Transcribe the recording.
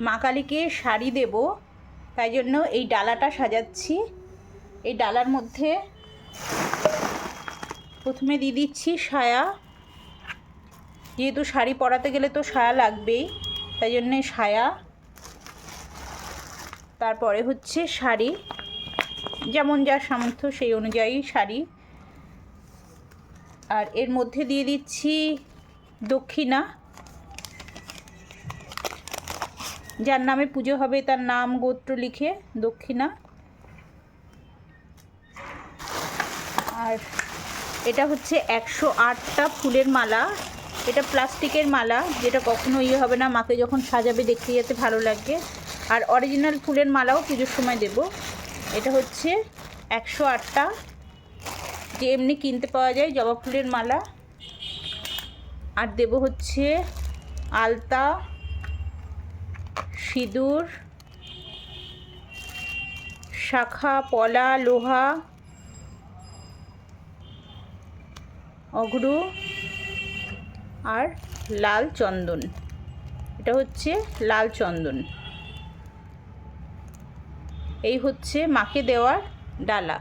মা কালীকে শাড়ি দেব, তাই জন্য এই ডালাটা সাজাচ্ছি। এই ডালার মধ্যে প্রথমে দিয়ে দিচ্ছি সায়া, যেহেতু শাড়ি পরাতে গেলে তো সায়া লাগবেই, তাই জন্যে সায়া। তারপরে হচ্ছে শাড়ি, যেমন যার সামর্থ্য সেই অনুযায়ী শাড়ি। আর এর মধ্যে দিয়ে দিচ্ছি দক্ষিণা, যার নামে পুজো হবে তার নাম গোত্র লিখে দক্ষিণা। আর এটা হচ্ছে 108টা ফুলের মালা। এটা প্লাস্টিকের মালা, যেটা কখনো হবে না, মাকে যখন সাজাবে দেখতে যেতে ভালো লাগবে। আর অরিজিনাল ফুলের মালাও পুজোর সময় দেব। এটা হচ্ছে 108টা, যে এমনি কিনতে পাওয়া যায় জবা ফুলের মালা। আর দেব হচ্ছে আলতা, সিঁদুর, শাখা, পলা, লোহা, অঘ্রু আর লাল চন্দন। এটা হচ্ছে লাল চন্দন। এই হচ্ছে মাকে দেওয়ার ডালা।